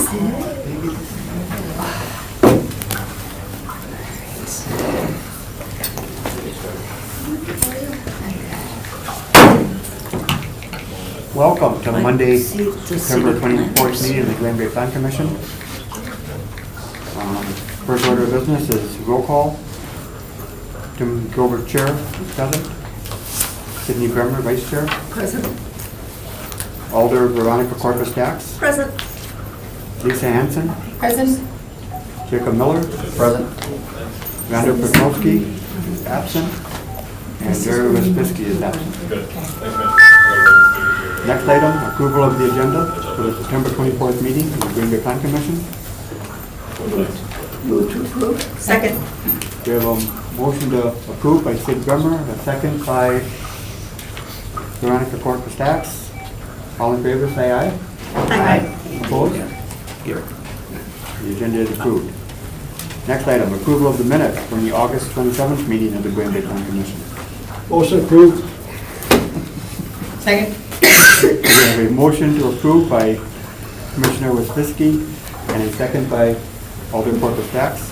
Welcome to the Monday, September 24th meeting of the Granbury Plan Commission. First order of business is roll call. Tim Gilbert, Chair, present. Sydney Bremer, Vice Chair. Present. Alder Veronica Corpus Dax. Present. Lisa Hanson. Present. Jacob Miller. Present. Vander Petrovsky, absent. And Jerry Wisniewski is absent. Next item, approval of the agenda for the September 24th meeting of the Granbury Plan Commission. Move to approve. Second. We have a motion to approve by Sid Bremer, a second by Veronica Corpus Dax. All in favor, say aye. Aye. Opposed? The agenda is approved. Next item, approval of the minutes from the August 27th meeting of the Granbury Plan Commission. Motion approved. Second. We have a motion to approve by Commissioner Wisniewski and a second by Alder Corpus Dax.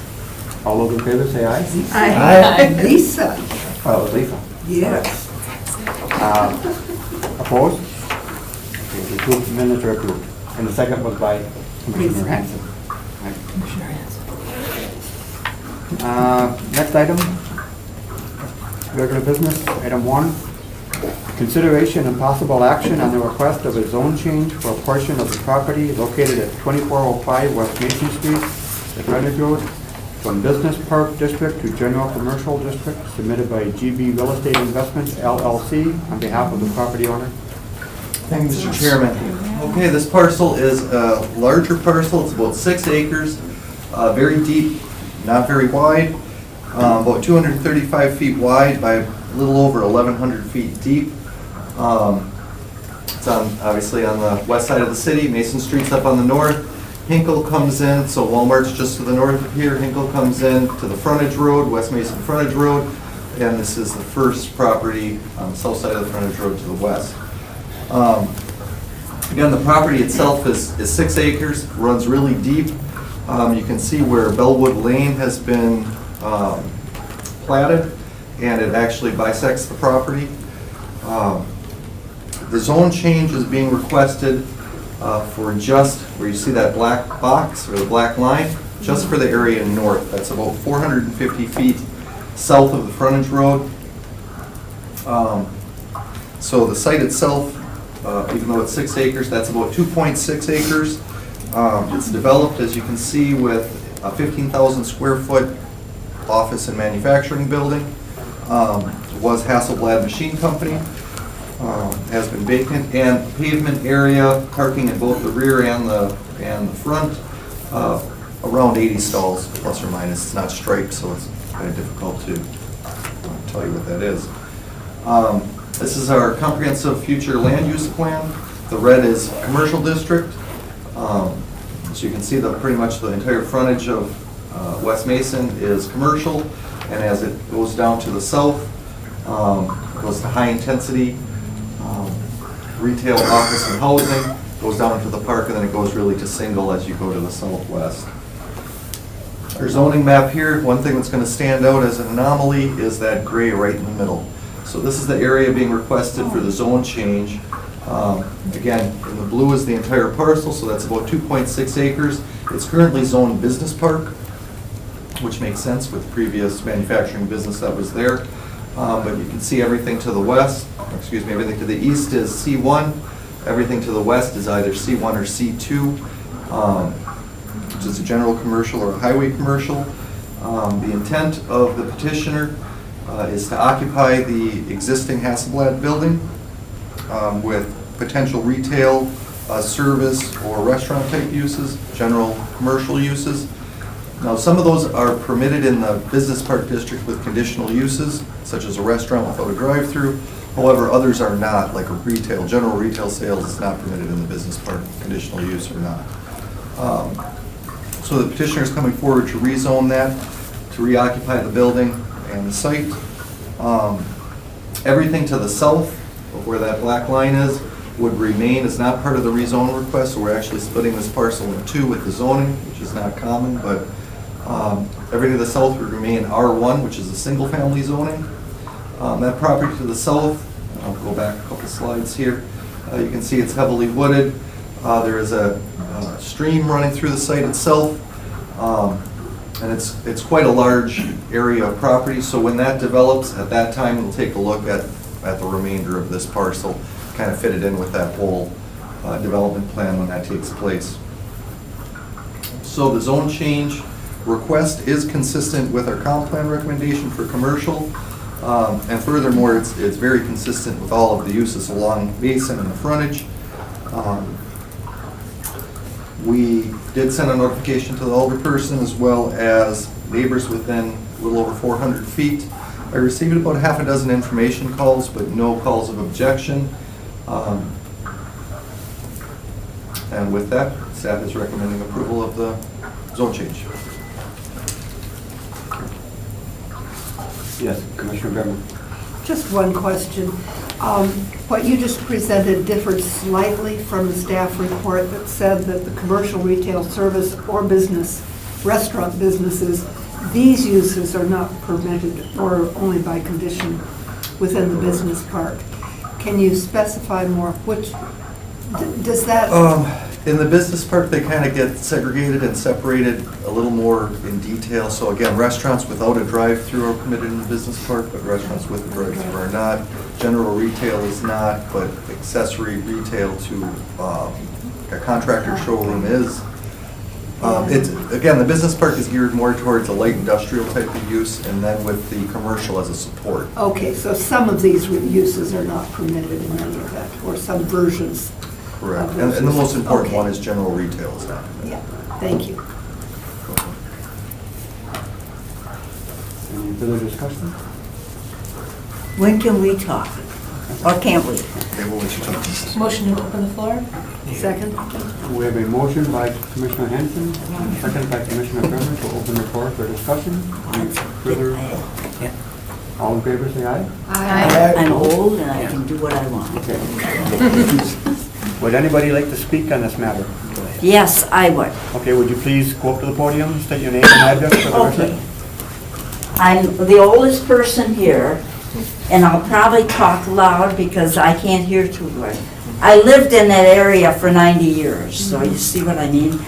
All those in favor say aye. Aye. Lisa. Oh, Lisa. Yes. Opposed? Okay, the approved minutes are approved. And the second was by Commissioner Hanson. Next item, regular business, item 1. Consideration and possible action on the request of a zone change for a portion of the property located at 2405 West Mason Street, at Frontage Road, from Business Park District to General Commercial District, submitted by GB Real Estate Investments LLC on behalf of the property owner. Thank you, Mr. Chairman. Okay, this parcel is a larger parcel. It's about 6 acres, very deep, not very wide, about 235 feet wide by a little over 1,100 feet deep. It's obviously on the west side of the city. Mason Street's up on the north. Hinkle comes in, so Walmart's just to the north of here. Hinkle comes in to the frontage road, West Mason frontage road, and this is the first property on the south side of the frontage road to the west. Again, the property itself is 6 acres, runs really deep. You can see where Bellwood Lane has been platted, and it actually bisects the property. The zone change is being requested for just, where you see that black box or the black line, just for the area north. That's about 450 feet south of the frontage road. So the site itself, even though it's 6 acres, that's about 2.6 acres. It's developed, as you can see, with a 15,000 square foot office and manufacturing building. It was Hasselblad Machine Company. Has been vacant, and pavement area, parking in both the rear and the front, around 80 stalls, plus or minus. It's not striped, so it's kind of difficult to tell you what that is. This is our comprehensive future land use plan. The red is commercial district. So you can see that pretty much the entire frontage of West Mason is commercial, and as it goes down to the south, it goes to high intensity retail, office, and housing, goes down into the park, and then it goes really to single as you go to the southwest. Our zoning map here, one thing that's going to stand out as an anomaly is that gray right in the middle. So this is the area being requested for the zone change. Again, in the blue is the entire parcel, so that's about 2.6 acres. It's currently zoned business park, which makes sense with the previous manufacturing business that was there. But you can see everything to the west, everything to the east is C1. Everything to the west is either C1 or C2, which is a general commercial or a highway commercial. The intent of the petitioner is to occupy the existing Hasselblad building with potential retail, service, or restaurant type uses, general commercial uses. Now, some of those are permitted in the business park district with conditional uses, such as a restaurant without a drive-through. However, others are not, like a retail, general retail sales is not permitted in the business park, conditional use or not. So the petitioner is coming forward to rezone that, to reoccupy the building and the site. Everything to the south of where that black line is would remain. It's not part of the rezone request, so we're actually splitting this parcel in two with the zoning, which is not common, but everything to the south would remain R1, which is a single-family zoning. That property to the south, I'll go back a couple slides here, you can see it's heavily wooded. There is a stream running through the site itself, and it's quite a large area of property, so when that develops, at that time, we'll take a look at the remainder of this parcel, kind of fit it in with that whole development plan when that takes place. So the zone change request is consistent with our comp plan recommendation for commercial, and furthermore, it's very consistent with all of the uses along Mason and the frontage. We did send a notification to the alderperson as well as neighbors within a little over 400 feet. I received about half a dozen information calls, but no calls of objection. And with that, staff is recommending approval of the zone change. Yes, Commissioner Behrman. Just one question. What you just presented differed slightly from the staff report that said that the commercial retail service or business, restaurant businesses, these uses are not permitted or only by condition within the business park. Can you specify more? Which, does that? In the business park, they kind of get segregated and separated a little more in detail. So again, restaurants without a drive-through are permitted in the business park, but restaurants with a drive-through are not. General retail is not, but accessory retail to a contractor showroom is. Again, the business park is geared more towards a light industrial type of use, and then with the commercial as a support. Okay, so some of these uses are not permitted in any event, or some versions. Correct. of And those the most uses. important Okay. one is general retail is not permitted. Yeah, thank you. Any further discussion? When can we talk? Or can't we? Okay, we'll let you talk. Motion to open the floor? Second? We have a motion by Commissioner Henson, and a second by Commissioner Behrman to open the floor for discussion. Any further? All in favor, say aye. I'm old and I can do what I want. Okay. Would anybody like to speak on this matter? Yes, I would. Okay, would you please go up to the podium, state your name and address for the Okay. record? I'm the oldest person here, and I'll probably talk loud because I can't hear too good. I lived in that area for 90 years, so you see what I mean?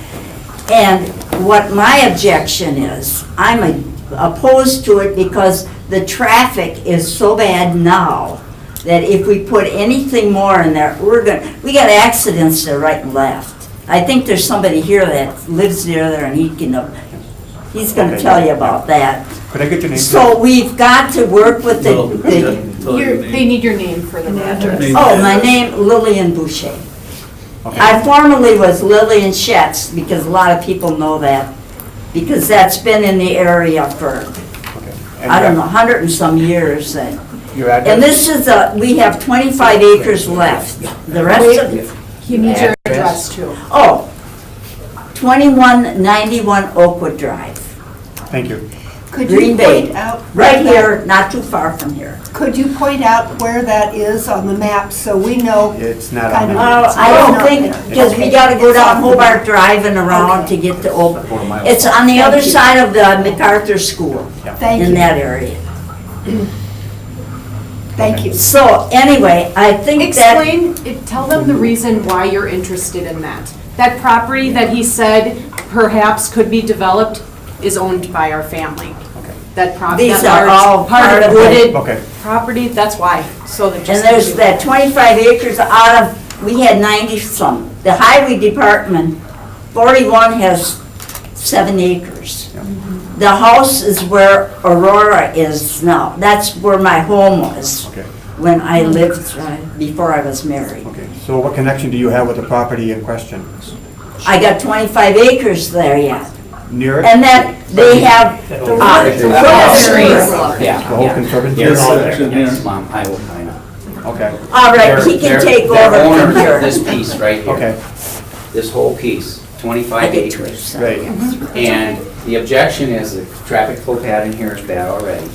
And what my objection is, I'm opposed to it because the traffic is so bad now that if we put anything more in there, we got accidents there right and left. I think there's somebody here that lives near there and he's gonna Okay. tell you about that. Could I get your name? So we've got to work with the, They need your name for the address. oh, my name, Lillian Boucher. Okay. I formerly was Lillian Schatz, because a lot of people know that, because that's been in the area for, Okay. And I don't know, 100 and some years. Your address? And this is we have 25 acres left. The rest of it, He needs your address too. oh, 2191 Oakwood Drive, Thank you. Could Green you Bay, point out? right here, not too far from here. Could you point out where that is on the map so we know? It's not Kind on of- the... I don't Oh, think, no. because we gotta go down Hobart Drive and around to get to Oakwood. It's on the other you. side of the MacArthur School, Thank in you, that area. thank you. So anyway, I think that, Tell them the reason why you're interested in that. That property that he said perhaps could be developed is owned by our family. Okay. That property, These that are all large part of part of the- wooded Okay. property, that's why, so that and just. there's that 25 acres out of, we had 90 some. The highway department, 41 has 7 acres. Yeah. The house is where Aurora is now. That's where my home was Okay. when I lived, before I was married. Okay. So what connection do you have with the property in question? I got 25 acres there yet. Near it? And then they have, The whole conservancy? Yes, and all that? section here. Mom, I will find out. Okay. all right, he can take over They're from owners of here. this piece right here. Okay. This whole piece, I 25 get to acres. it. Right. And the objection is the traffic flow pattern here is bad already.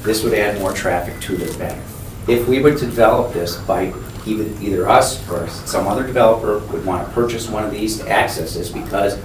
This would add more traffic to the pattern. If we were to develop this by either us or some other developer would want to purchase one of these to access this, because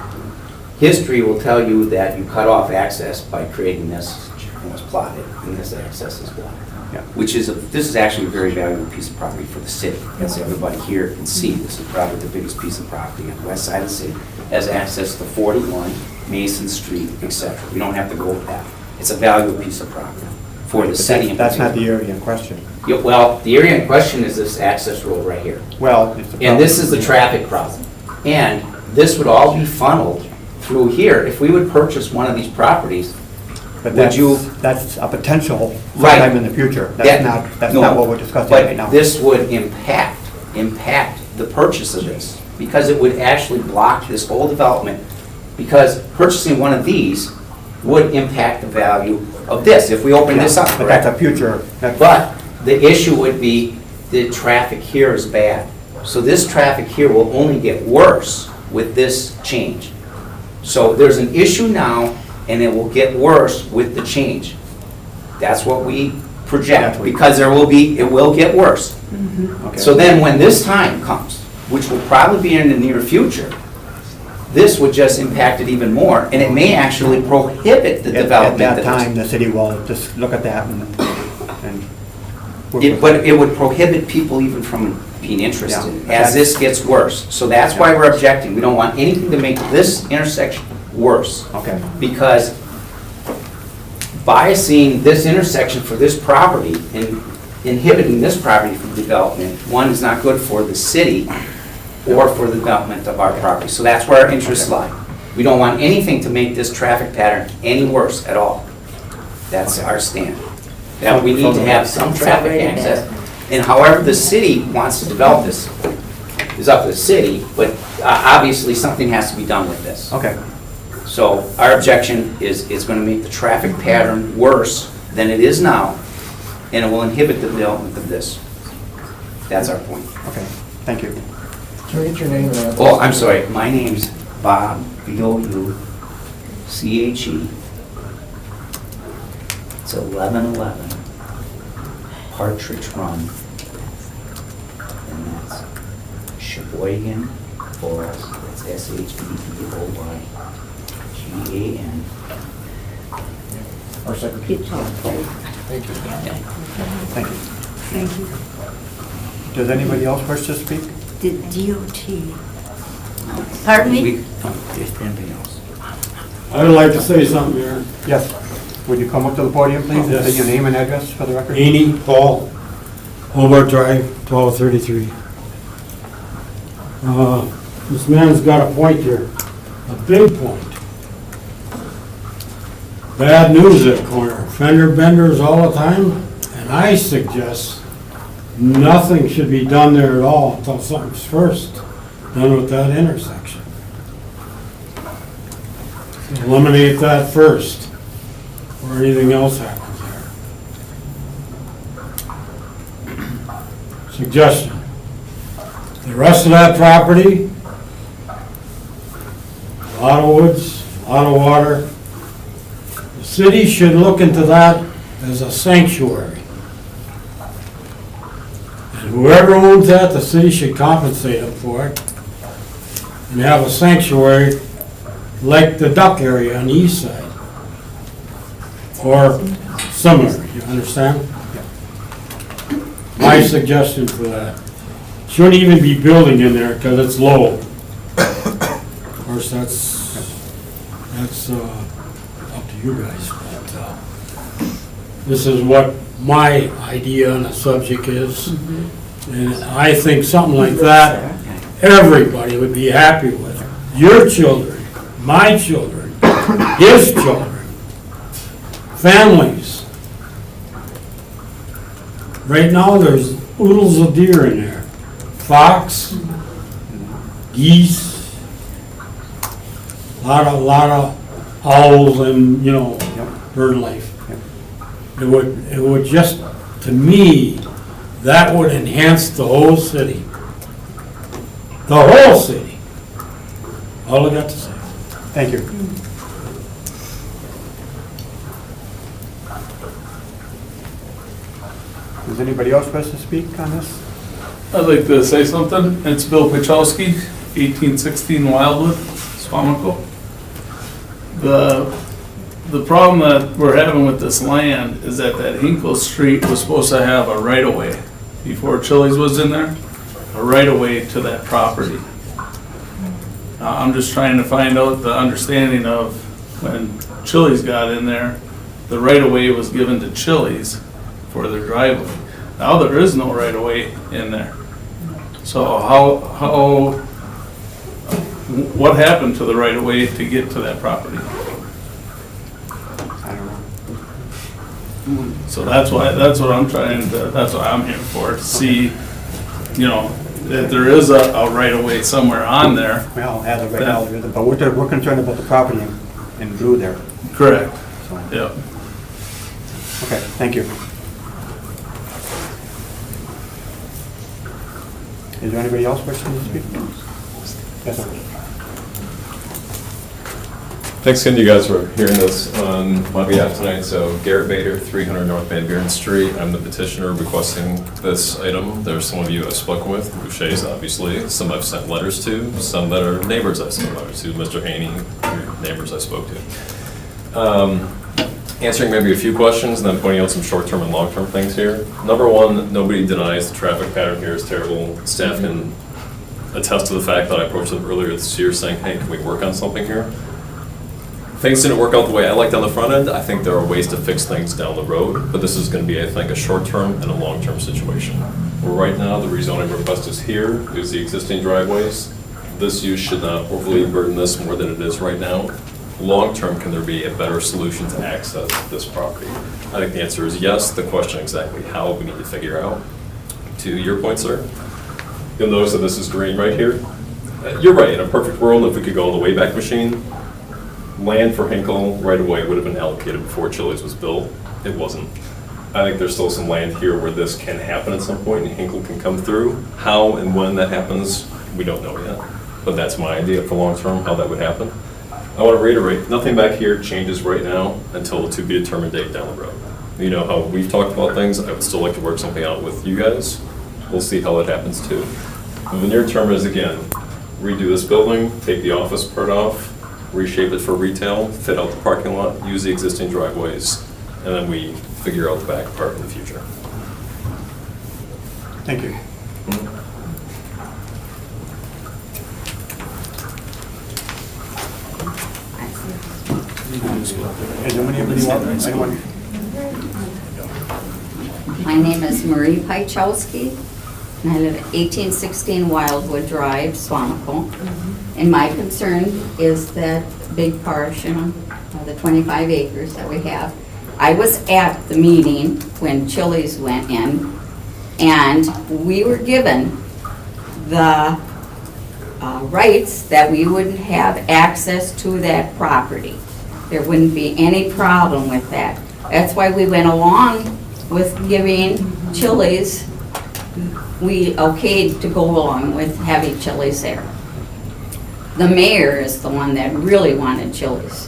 history will tell you that you cut off access by creating this, and was plotted, and this access is blocked. Yeah. Which is, this is actually a very valuable piece of property for the city. As everybody here can see, this is probably the biggest piece of property on the west side of the city. Has access to 41, Mason Street, etc. We don't have to go with that. It's a valuable piece of property for the city. in That's not particular. the area in question. Yeah, well, the area in question is this access road right here. Well, it's the And this is the problem. traffic problem. And this would all be funneled through here. If we would purchase one of these properties, But would you- that's a potential Right. sometime in the future. that- That's no, not what we're discussing right now. But this would impact the purchase of this, because it would actually block this whole development, because purchasing one of these would impact the value of this, if we open this up, But that's a correct? future, But the issue would be the traffic here is bad. So this traffic here will only get worse with this change. So there's an issue now, and it will get worse with the change. That's what we project, because it will get worse. okay. So then when this time comes, which will probably be in the near future, this would just impact it even more, and it may actually prohibit the At development. that of this. time, the city will just look at that and But it would prohibit people even from being interested, Yeah. as this gets worse. So that's why we're objecting. We don't want anything to make this intersection worse. Okay. Because biasing this intersection for this property and inhibiting this property from development, one, is not good for the city or for the development of our property. So that's where our interests lie. We don't want anything to make this traffic pattern any worse at all. That's our stand. That we need to have some traffic access. And however the city wants to develop this is up to the city, but obviously something has to be done with this. Okay, So our objection is it's going to make the traffic pattern worse than it is now, and it will inhibit the development of this. That's our point. okay, thank you. Can we get your name and address? Oh, I'm sorry, my name's Bob, B-O-U-C-H-E. It's 1111 Partridge Run. And that's Sheboygan Falls, that's S-H-E-B-O-Y-G-A-N. Our secretary. Good job, Dave. Thank you. Thank you. Thank you. Does anybody else wish to speak? The DOT. Pardon me? If anything else. I would like to say something here. Yes. Would you come up to the podium, please, and Yes. say your name and address for the record? Annie Paul, Hobart Drive, 1233. This man's got a point here, a big point. Bad news at corner, fender benders all the time, and I suggest nothing should be done there at all until something's first done with that intersection. Eliminate that first, or anything else happens there. Suggestion. The rest of that property, a lot of woods, a lot of water. The city should look into that as a sanctuary. And whoever owns that, the city should compensate them for it. And have a sanctuary like the duck area on the east side. Or similar, you understand? My suggestion for that. Shouldn't even be building in there because it's low. Of course, that's up to you guys. But this is what my idea on the subject is. And I think something like that, everybody would be happy with. Your children, my children, his children, families. Right now, there's oodles of deer in there. Fox, geese, lot of owls and, bird life. It would just, to me, that would enhance the whole city. The whole city. All I got to say. Thank you. Does anybody else wish to speak on this? I'd like to say something. It's Bill Pachowski, 1816 Wildwood, Swamico. The problem that we're having with this land is that Hinkle Street was supposed to have a right-of-way before Chili's was in there, a right-of-way to that property. I'm just trying to find out the understanding of when Chili's got in there, the right-of-way was given to Chili's for their driveway. Now there is no right-of-way in there. So what happened to the right-of-way to get to that property? I don't know. So that's what I'm here for, to see, that there is a right-of-way somewhere on there. Well, as of right now, there isn't, but we're concerned about the property in blue there. Correct. So, Yep. okay, thank you. Is there anybody else wishing to speak? Yes, sir. Thanks again to you guys for hearing this on my behalf tonight. So Garrett Bader, 300 North Van Buren Street. I'm the petitioner requesting this item. There's some of you I've spoken with, Boucher's obviously, some I've sent letters to, some that are neighbors I've sent letters to, Mr. Haney, neighbors I spoke to. Answering maybe a few questions and then pointing out some short-term and long-term things here. Number one, nobody denies the traffic pattern here is terrible. Staff can attest to the fact that I approached them earlier this year saying, hey, can we work on something here? Things didn't work out the way I liked on the front end. I think there are ways to fix things down the road, but this is going to be, I think, a short-term and a long-term situation. Where right now, the rezoning request is here, is the existing driveways. This use should not overly burden this more than it is right now. Long-term, can there be a better solution to access this property? I think the answer is yes. The question exactly how we need to figure out. To your point, sir, you'll notice that this is green right here. You're right, in a perfect world, if we could go all the way back machine, land for Hinkle right away would have been allocated before Chili's was built. It wasn't. I think there's still some land here where this can happen at some point and Hinkle can come through. How and when that happens, we don't know yet. But that's my idea for long-term, how that would happen. I want to reiterate, nothing back here changes right now until a to-be-determined date down the road. You know how we've talked about things. I would still like to work something out with you guys. We'll see how it happens too. But the near term is, again, redo this building, take the office part off, reshape it for retail, fit out the parking lot, use the existing driveways, and then we figure out the back part in the future. Thank you. Is there anybody else? Anyone? My name is Marie Pychowski, and I live at 1816 Wildwood Drive, Swamico. And my concern is that big portion of the 25 acres that we have. I was at the meeting when Chili's went in, and we were given the rights that we wouldn't have access to that property. There wouldn't be any problem with that. That's why we went along with giving Chili's, we okayed to go along with having Chili's there. The mayor is the one that really wanted Chili's.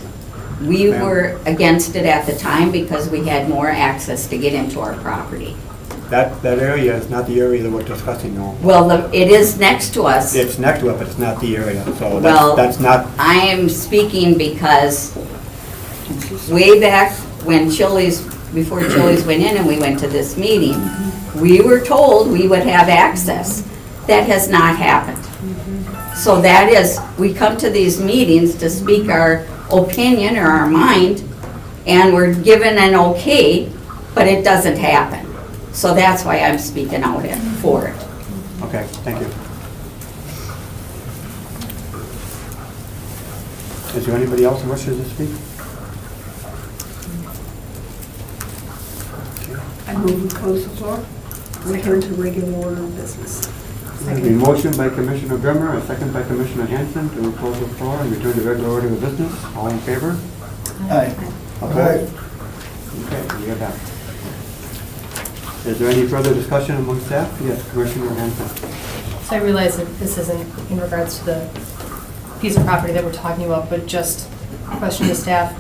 We were against it at the time because we had more access to get into our property. That area is not the area that we're discussing now. Well, it is next to us. It's next to it, but it's not the area, so Well, that's not, I am speaking because way back when Chili's, before Chili's went in and we went to this meeting, we were told we would have access. That has not happened. So that is, we come to these meetings to speak our opinion or our mind, and we're given an okay, but it doesn't happen. So that's why I'm speaking out for it. okay, thank you. Is there anybody else who wishes to speak? I move we close the floor, return to regular order of business. A motion by Commissioner Grimmer, a second by Commissioner Hanson to close the floor and return to regular order of business. All in favor? Aye. Opposed? Okay, we are back. Is there any further discussion among staff? Yes, Commissioner Hanson. So I realize that this isn't in regards to the piece of property that we're talking about, but just a question to staff.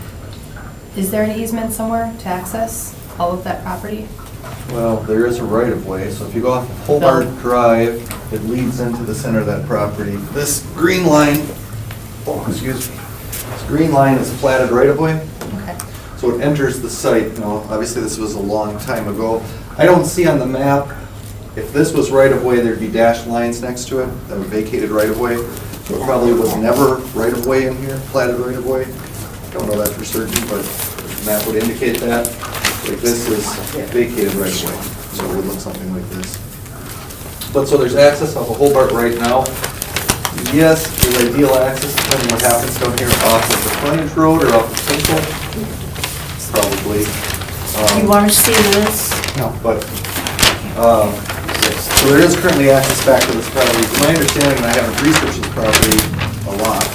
Is there an easement somewhere to access all of that property? Well, there is a right-of-way, so if you go off of Hobart Drive, it leads into the center of that property. This green line, oh, excuse me, this green line is platted right-of-way. Okay. So it enters the site, you know, obviously this was a long time ago. I don't see on the map, if this was right-of-way, there'd be dashed lines next to it, that would vacated right-of-way. So it probably was never right-of-way in here, platted right-of-way. Don't know that for certain, but the map would indicate that. Like this is vacated right-of-way, so it would look something like this. But so there's access off of Hobart right now. Yes, there's ideal access depending what happens down here off of the frontage road or off of Central. Probably. You want to see this? No. But, so there is currently access back to this property. It's my understanding, and I haven't researched this property a lot,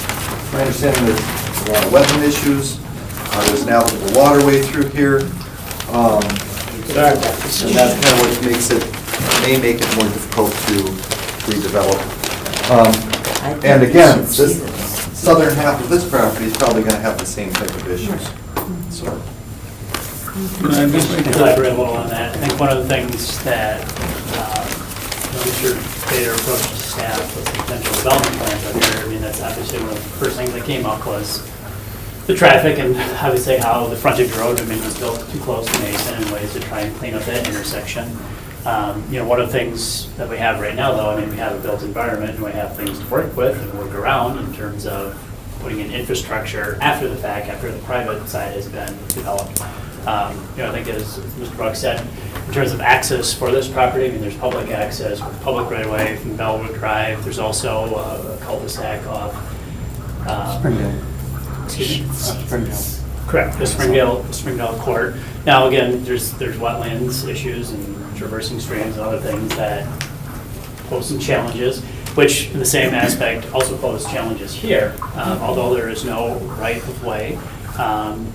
my understanding there's a lot of wetland issues. There's an navigable waterway through here. And that's kind of what makes it, may make it more difficult to redevelop. I think And you again, should see this southern half of this property is probably going to have the same type of issues. So. Can I just make a Elaborate a little on that. I think one of the things that Mr. Bader approached the staff with potential development plans out here, I mean, that's obviously one of the first things that came up was the traffic and obviously how the frontage road, I mean, was built too close to Mason and ways to try and clean up that intersection. One of the things that we have right now, though, I mean, we have a built environment and we have things to work with and work around in terms of putting in infrastructure after the fact, after the private side has been developed. I think as Mr. Buck said, in terms of access for this property, I mean, there's public access, public right-of-way from Bellwood Drive. There's also a cul-de-sac off. Springdale. Excuse me? Springdale. Correct, the Springdale Court. Now, again, there's wetlands issues and traversing streams and other things that pose some challenges, which in the same aspect also pose challenges here, although there is no right-of-way.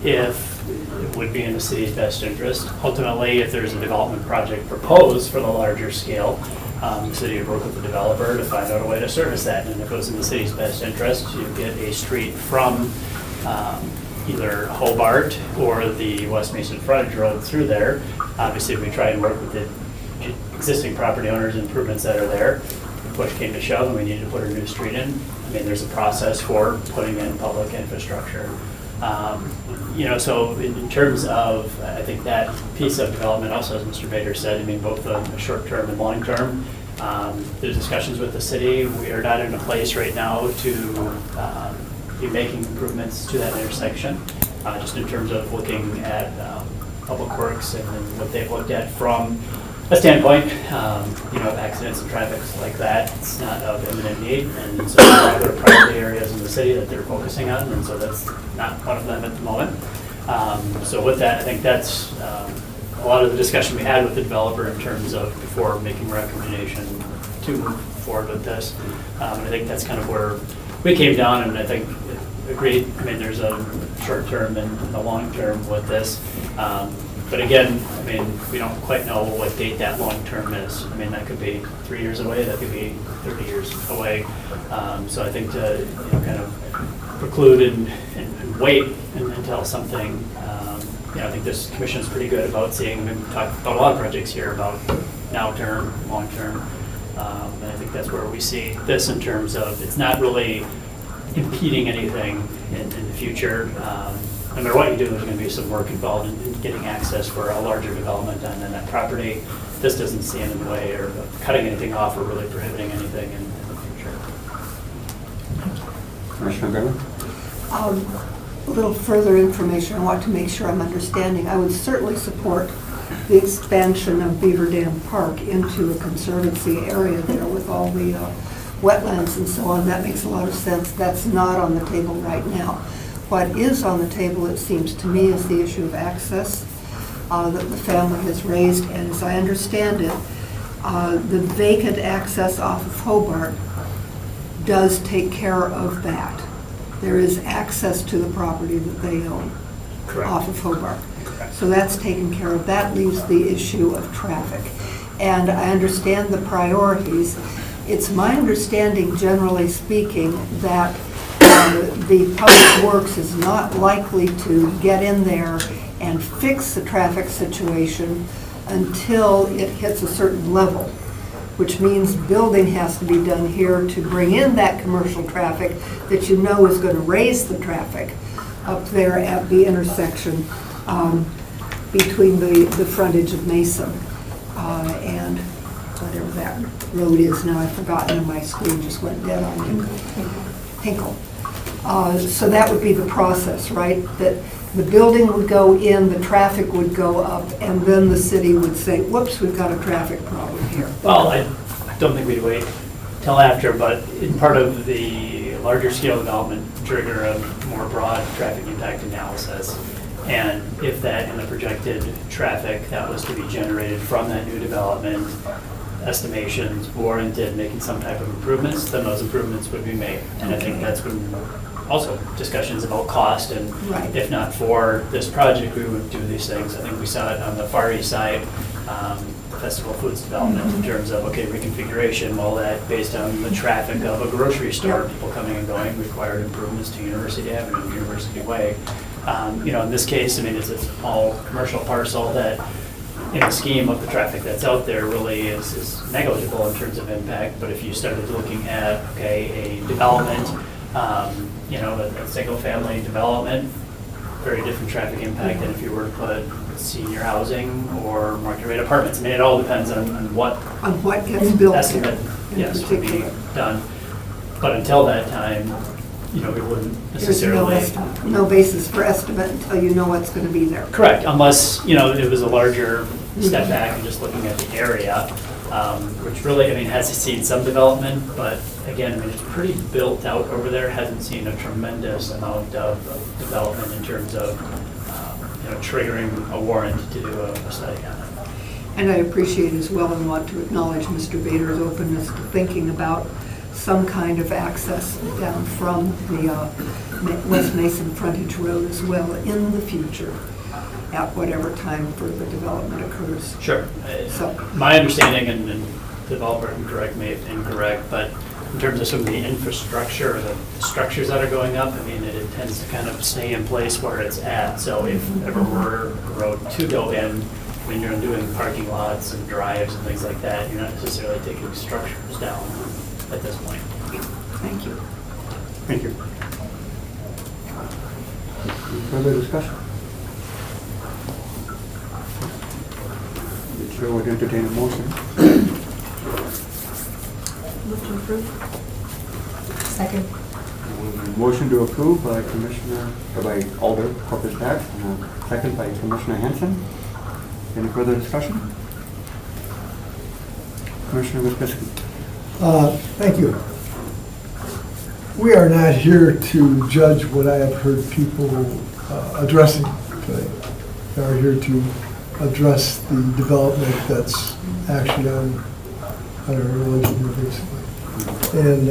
If it would be in the city's best interest. Ultimately, if there's a development project proposed for the larger scale, the city would work with the developer to find out a way to service that. And if it was in the city's best interest, you get a street from either Hobart or the West Mason frontage road through there. Obviously, we try and work with the existing property owners and improvements that are there. If push came to shove and we needed to put a new street in, I mean, there's a process for putting in public infrastructure. So in terms of, I think that piece of development also, as Mr. Bader said, I mean, both the short-term and long-term, there's discussions with the city. We are not in a place right now to be making improvements to that intersection, just in terms of looking at Public Works and what they've looked at from a standpoint, of accidents and traffic like that. It's not of imminent need, and so there are other priority areas in the city that they're focusing on, and so that's not one of them at the moment. So with that, I think that's a lot of the discussion we had with the developer in terms of before making a recommendation to move forward with this. And I think that's kind of where we came down, and I think agreed. I mean, there's a short term and a long term with this. But again, I mean, we don't quite know what date that long term is. I mean, that could be 3 years away, that could be 30 years away. So I think to kind of preclude and wait until something, I think this commission is pretty good about seeing, we've talked about a lot of projects here about now term, long term. And I think that's where we see this in terms of, it's not really impeding anything in the future. No matter what you do, there's going to be some work involved in getting access for a larger development on that property. This doesn't stand in the way or cutting anything off or really prohibiting anything in the future. Commissioner Goodwin? A little further information, I want to make sure I'm understanding. I would certainly support the expansion of Beaver Dam Park into a conservancy area there with all the wetlands and so on. That makes a lot of sense. That's not on the table right now. What is on the table, it seems to me, is the issue of access that the family has raised, and as I understand it, the vacant access off of Hobart does take care of that. There is access to the property that they own. Correct. Off of Hobart. Correct. So that's taken care of. That leaves the issue of traffic. And I understand the priorities. It's my understanding, generally speaking, that the Public Works is not likely to get in there and fix the traffic situation until it hits a certain level, which means building has to be done here to bring in that commercial traffic that you know is going to raise the traffic up there at the intersection between the frontage of Mason and whatever that road is now. I've forgotten, and my screen just went dead on me. Hinkle. So that would be the process, right? That the building would go in, the traffic would go up, and then the city would say, whoops, we've got a traffic problem here. Well, I don't think we'd wait till after, but in part of the larger scale development, trigger a more broad traffic impact analysis. And if that in the projected traffic that was to be generated from that new development, estimations warranted making some type of improvements, then those improvements would be made. And I think that's when also discussions about cost and Right. if not for this project, we would do these things. I think we saw it on the Far East Side, Festival Foods Development in terms of, okay, reconfiguration, well, that based on the traffic of a grocery store, people coming and going, required improvements to University Avenue, University Way. In this case, I mean, it's all commercial parcel that in the scheme of the traffic that's out there really is negligible in terms of impact. But if you started looking at, okay, a development, a single-family development, very different traffic impact than if you were to put senior housing or market rate apartments. I mean, it all depends on what On what gets built estimate, in yes, would be particular. done. But until that time, we wouldn't There's necessarily. no basis for estimate until you know what's going to be there. Correct, unless, it was a larger step back and just looking at the area, which really, has seen some development, but again, it's pretty built out over there, hasn't seen a tremendous amount of development in terms of, triggering a warrant to do a study on it. And I appreciate as well and want to acknowledge Mr. Bader's openness to thinking about some kind of access down from the West Mason frontage road as well in the future, at whatever time further development occurs. Sure. So- My understanding, and the developer can correct me if incorrect, but in terms of some of the infrastructure, or the structures that are going up, it tends to kind of stay in place where it's at. So if ever were a road to go in, when you're doing parking lots and drives and things like that, you're not necessarily taking structures down at this point. Thank you. Thank you. Any further discussion? The chair would entertain a motion. Move to approve. Second. Motion to approve by by Alder Corpus Dax, and a second by Commissioner Henson. Any further discussion? Commissioner Wisniewski. Thank you. We are not here to judge what I have heard people addressing today. We are here to address the development that's actually on our religion here, basically. And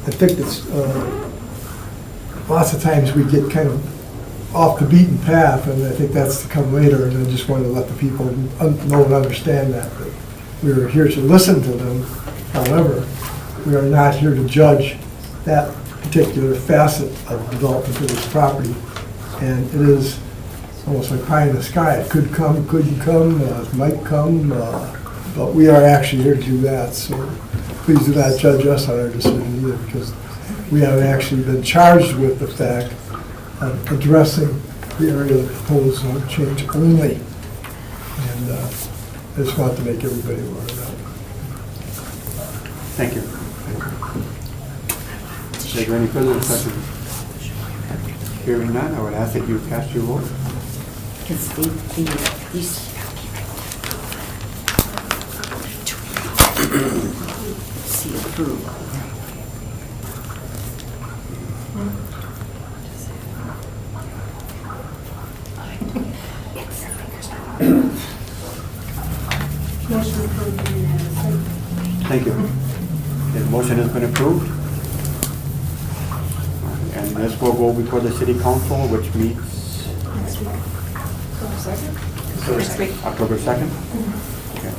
I think it's, lots of times we get kind of off the beaten path, and I think that's to come later, and I just want to let the people know and understand that we're here to listen to them. However, we are not here to judge that particular facet of development of this property. And it is almost like pie in the sky. It could come, couldn't come, might come, but we are actually here to do that. So please do not judge us on our decision either, because we have actually been charged with the fact of addressing the area of the proposed zone change only. And I just want to make everybody aware of that. Thank you. Is there any further discussion? Hearing none, I would ask that you cast your vote. Because these see approval. Motion approved unanimously. Thank you. The motion has been approved. And this will go before the city council, which meets Next week. October 2nd? Okay.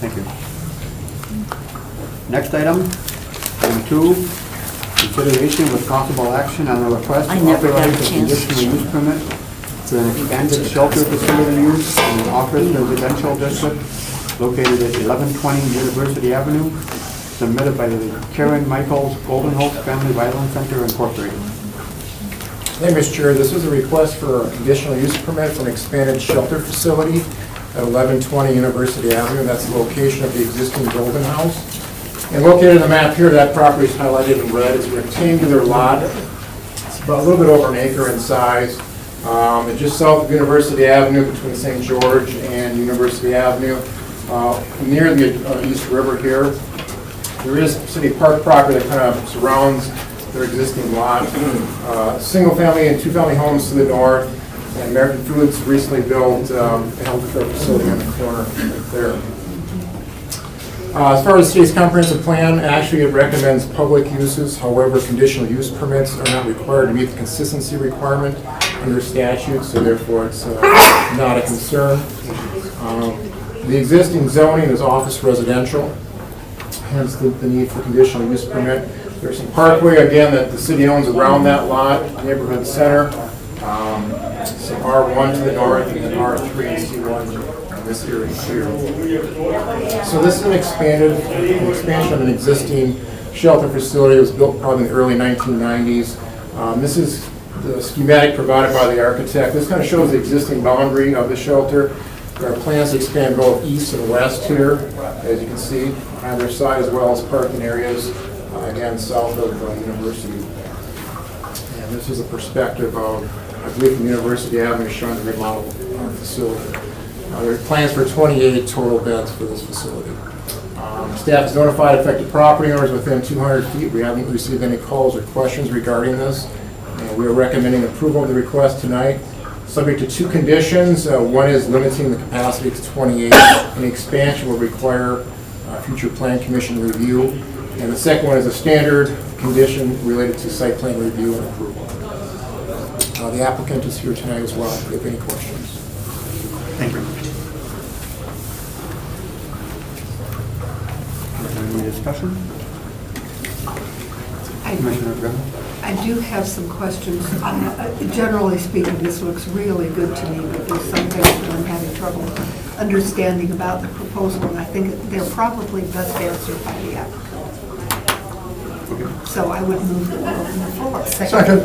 Thank you. Next item, item 2, consideration with possible action on the request I to never got a authorize a chance to conditional use permit It's an expanded shelter facility use in an office residential district located at 1120 University Avenue, submitted by the Karen Michaels Golden Hope Family Violence Center Incorporated. Hey, Mr. Chair, this is a request for a conditional use permit for an expanded shelter facility at 1120 University Avenue. That's the location of the existing Golden House. And located on the map here, that property is highlighted in red. It's a rectangular lot. It's about a little bit over an acre in size. It's just south of University Avenue between St. George and University Avenue, near the East River here. There is city park property that kind of surrounds their existing lot. Single-family and two-family homes to the north, and American Foods recently built a healthcare facility on the corner right there. As far as the city's comprehensive plan, actually it recommends public uses. However, conditional use permits are not required to meet the consistency requirement under statute, so therefore it's not a concern. The existing zoning is office residential, hence the need for conditional use permit. There's some parkway, again, that the city owns around that lot, neighborhood center. Some R1 to the north and then R3 and C1 in this area here. So this is an expansion of an existing shelter facility. It was built probably in the early 1990s. This is the schematic provided by the architect. This kind of shows the existing boundary of the shelter. There are plans to expand both east and west here, as you can see, on either side, as well as parking areas, again, south of University. And this is a perspective of, I believe, from University Avenue showing the remodeled facility. There are plans for 28 total beds for this facility. Staff has notified affected property owners within 200 feet. We haven't received any calls or questions regarding this. And we are recommending approval of the request tonight, subject to two conditions. One is limiting the capacity to 28. Any expansion will require future plan commission review. And the second one is a standard condition related to site plan review and approval. The applicant is here tonight as well, if you have any questions. Thank you. Is there any discussion? Commissioner Grimmel? I do have some questions. Generally speaking, this looks really good to me, but there's some things that I'm having trouble understanding about the proposal, and I think they're probably best answered by the applicant. So I would move that we'll open the floor. Second.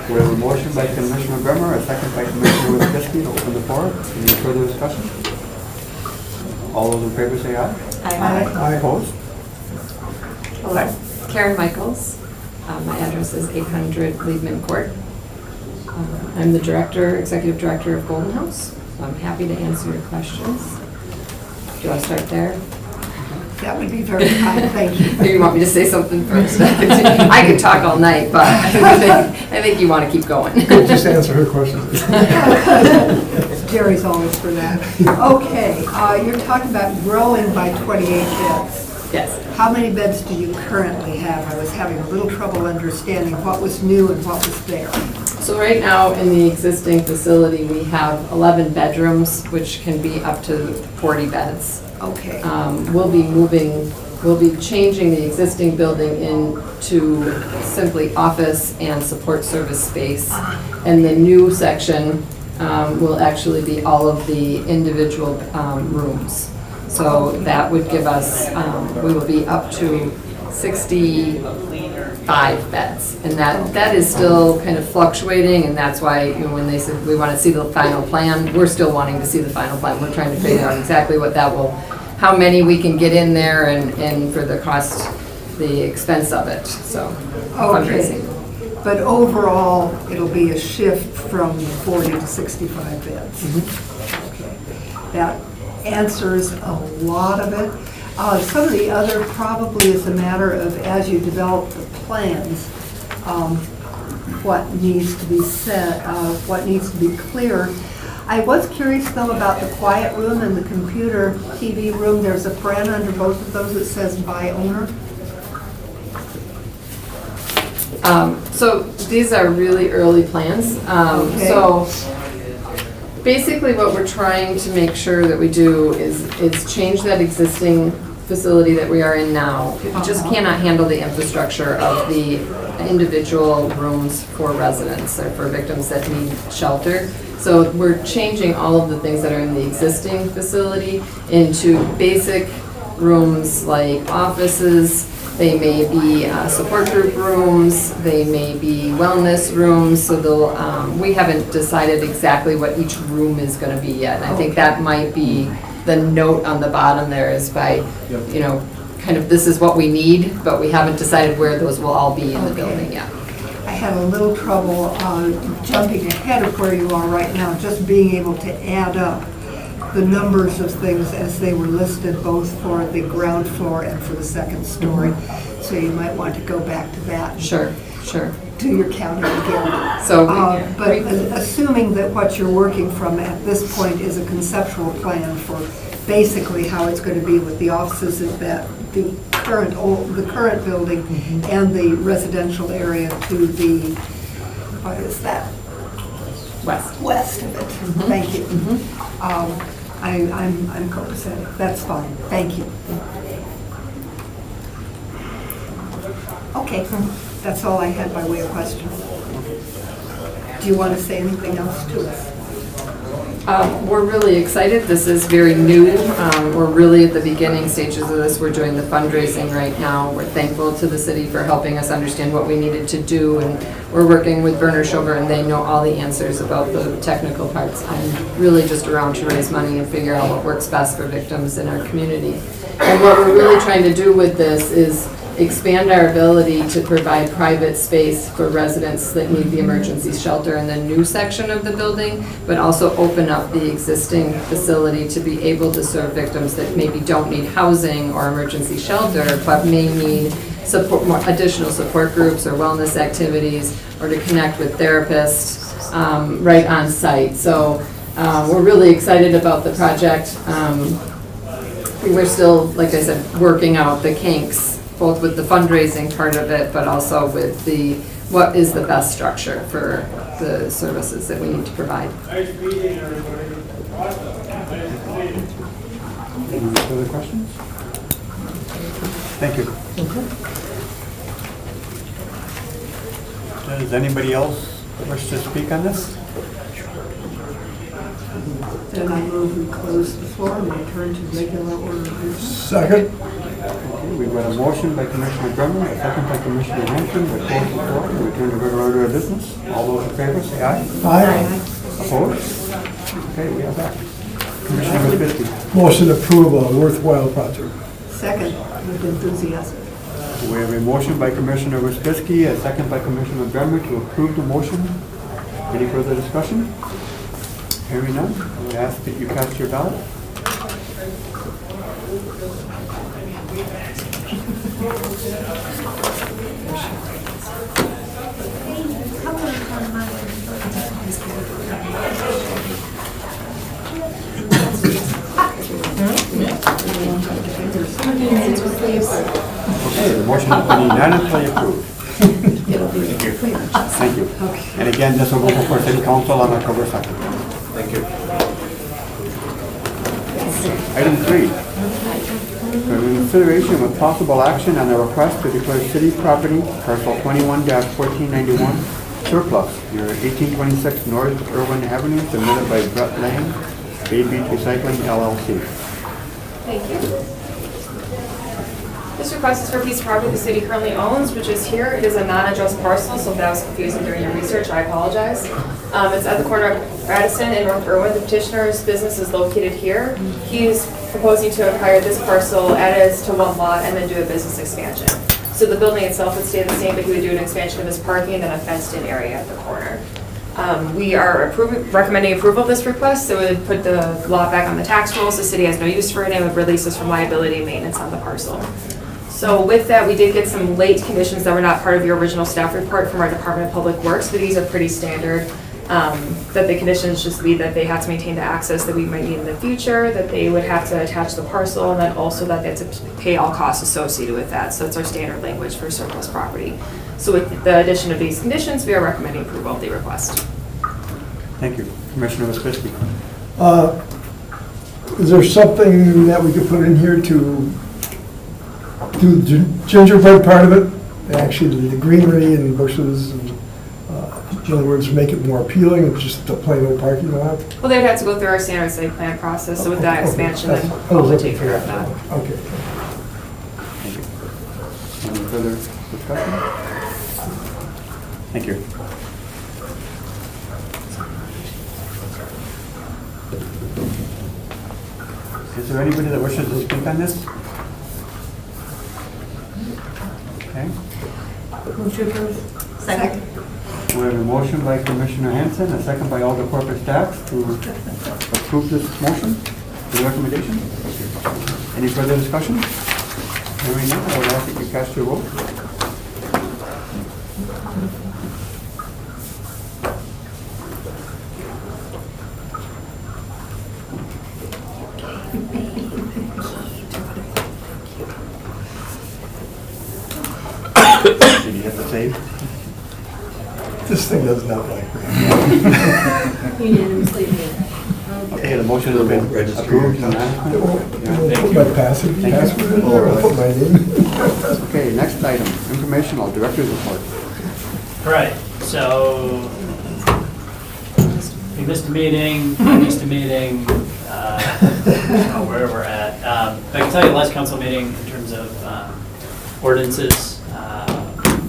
We have a motion by Commissioner Bremer, a second by Commissioner Wojciechowski to open the floor. Any further discussion? All those in favor say aye. Aye. Opposed? Hello, Karen Michaels. My address is 800 Liebman Court. I'm the executive director of Golden House. So I'm happy to answer your questions. Do you want to start there? That would be very kind, thank you. Or you want me to say something first? I could talk all night, but I think you want to keep going. Just answer her questions. Jerry's always for that. Okay, you're talking about growing by 28 beds. Yes. How many beds do you currently have? I was having a little trouble understanding what was new and what was there. So right now in the existing facility, we have 11 bedrooms, which can be up to 40 beds. Okay. We'll be changing the existing building into simply office and support service space. And the new section will actually be all of the individual rooms. So that would give us, we will be up to 65 beds. And that is still kind of fluctuating, and that's why, when they said we want to see the final plan, we're still wanting to see the final plan. We're trying to figure out exactly what that will, how many we can get in there and for the cost, the expense of it, so fundraising. But overall, it'll be a shift from 40 to 65 beds. Okay. That answers a lot of it. Some of the other probably is a matter of, as you develop the plans, what needs to be said, what needs to be clear. I was curious though about the quiet room and the computer TV room. There's a paren under both of those that says by owner. So these are really early plans. Okay. So basically what we're trying to make sure that we do is change that existing facility that we are in now just cannot handle the infrastructure of the individual rooms for residents or for victims that need shelter. So we're changing all of the things that are in the existing facility into basic rooms like offices. They may be support group rooms, they may be wellness rooms, so we haven't decided exactly what each room is gonna be yet. And I think that might be the note on the bottom there is by, you know, kind of this is what we need, but we haven't decided where those will all be in the building yet. I had a little trouble jumping ahead of where you are right now, just being able to add up the numbers of things as they were listed, both for the ground floor and for the second story. So you might want to go back to that. Sure. Do your counting again. So, But assuming that what you're working from at this point is a conceptual plan for basically how it's going to be with the offices at that, the current building and the residential area to the, what is that? West of it. Thank you. I'm copacetic. That's fine. Thank you. Okay, that's all I had by way of question. Do you want to say anything else to us? We're really excited. This is very new. We're really at the beginning stages of this. We're doing the fundraising right now. We're thankful to the city for helping us understand what we needed to do, and we're working with Werner Schober, and they know all the answers about the technical parts. I'm really just around to raise money and figure out what works best for victims in our community. And what we're really trying to do with this is expand our ability to provide private space for residents that need the emergency shelter in the new section of the building, but also open up the existing facility to be able to serve victims that maybe don't need housing or emergency shelter, but may need support, more additional support groups or wellness activities, or to connect with therapists right on site. So we're really excited about the project. We're still, like I said, working out the kinks, both with the fundraising part of it, but also with what is the best structure for the services that we need to provide. Any further questions? Thank you. Does anybody else wish to speak on this? Then I move we close the floor and return to regular order of business. Second? Okay, we've got a motion by Commissioner Drummond, a second by Commissioner Hanson, to close the floor and return to regular order of business. All those in favor, say aye. Aye. Opposed? Okay, we are back. Commissioner Wisbitty. Motion to approve a worthwhile project. Second, with enthusiasm. We have a motion by Commissioner Wisbitty, a second by Commissioner Drummond to approve the motion. Any further discussion? Hearing none, I would ask that you cast your ballot. Okay, the motion has been unanimously approved. Thank you. And again, this will go before City Council on October 2nd. Thank you. Item 3. For consideration with possible action on the request to declare city property, parcel 21-1491, surplus, near 1826 North Irwin Avenue, submitted by Brett Lang, Bay Beach Recycling LLC. Thank you. This request is for a piece of property the city currently owns, which is here. It is a non-addressed parcel, so if that was confusing during your research, I apologize. It's at the corner of Radisson and North Irwin. The petitioner's business is located here. He's proposing to acquire this parcel, add it to one lot, and then do a business expansion. So the building itself would stay the same, but he would do an expansion of his parking and then a fenced-in area at the corner. We are recommending approval of this request. It would put the lot back on the tax rolls. The city has no use for it, and would release us from liability and maintenance on the parcel. So with that, we did get some late conditions that were not part of your original staff report from our Department of Public Works, but these are pretty standard. That the conditions just be that they have to maintain the access that we might need in the future, that they would have to attach the parcel, and then also that they have to pay all costs associated with that. So that's our standard language for surplus property. So with the addition of these conditions, we are recommending approval of the request. Thank you. Commissioner Wisbitty. Is there something that we could put in here to do the gingerbread part of it, actually the greenery and bushes, and, in other words, make it more appealing, it's just a plain old parking lot. Well, they'd have to go through our standard site plan process, so with that Okay, expansion, then that's- we'll take care of that. Okay. Thank you. Any further discussion? Thank you. Is there anybody that wishes to speak on this? Okay. Move to approve. Second. We have a motion by Commissioner Hanson, a second by Alder Corpus Dax to approve this motion, the recommendation. Any further discussion? Hearing none, I would ask that you cast your vote. Did you have to save? This thing does not like me. Unanimously. Okay, the motion has been approved. Put my password in there, I'll put my name. Okay, next item, informational director's report. All right, so we missed a meeting, where we're at. I can tell you last council meeting in terms of ordinances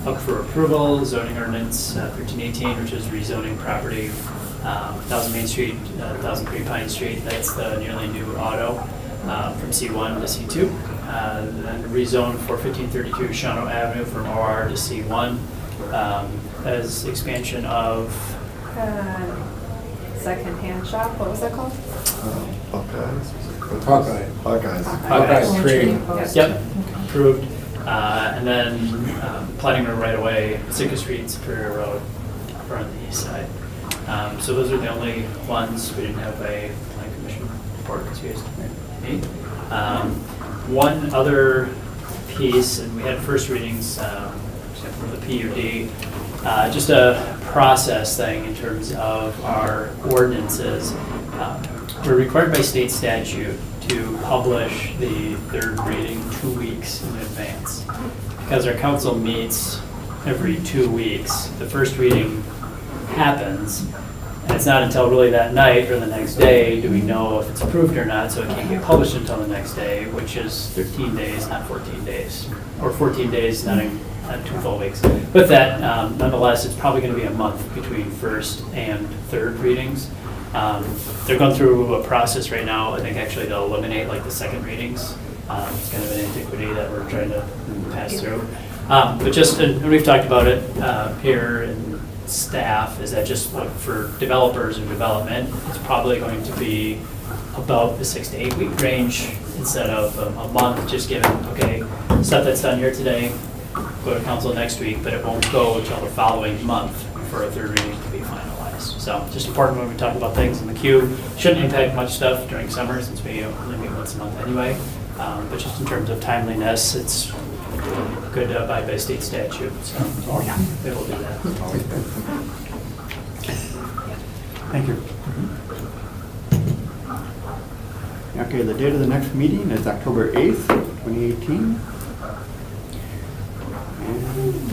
up for approval, zoning ordinance 1318, which is rezoning property, 1000 Main Street, 1003 Pine Street. That's the nearly new auto from C1 to C2. Then rezone for 1532 Shawano Avenue from OR to C1 as expansion of Second-hand shop, what was that called? Hawkeye's Trading. Yep, approved. And then planning to right away, Sitka Street, Superior Road, over on the east side. So those are the only ones. We didn't have a plan commission report because you guys didn't meet. One other piece, and we had first readings for the PUD, just a process thing in terms of our ordinances. We're required by state statute to publish the third reading 2 weeks in advance. Because our council meets every 2 weeks, the first reading happens, and it's not until really that night or the next day do we know if it's approved or not, so it can't get published until the next day, which is 13 days, not 14 days, or 14 days, not 2 full weeks. With that, nonetheless, it's probably going to be a month between first and third readings. They're going through a process right now, I think actually to eliminate like the second readings. It's kind of an antiquity that we're trying to pass through. But just, and we've talked about it here in staff, is that just what for developers and development, it's probably going to be about the 6 to 8 week range instead of a month, just given, okay, stuff that's done here today, go to council next week, but it won't go until the following month for a third reading to be finalized. So just important when we talk about things in the queue. Shouldn't impact much stuff during summer since we only meet once a month anyway. But just in terms of timeliness, it's good to abide by state statute. So they will do that. Thank you. Okay, the date of the next meeting is October 8th, 2018.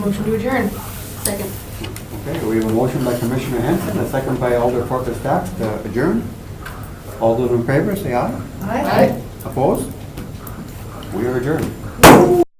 Motion to adjourn. Second. Okay, we have a motion by Commissioner Hanson, a second by Alder Corpus Dax to adjourn. All those in favor, say aye. Aye. Opposed? We are adjourned.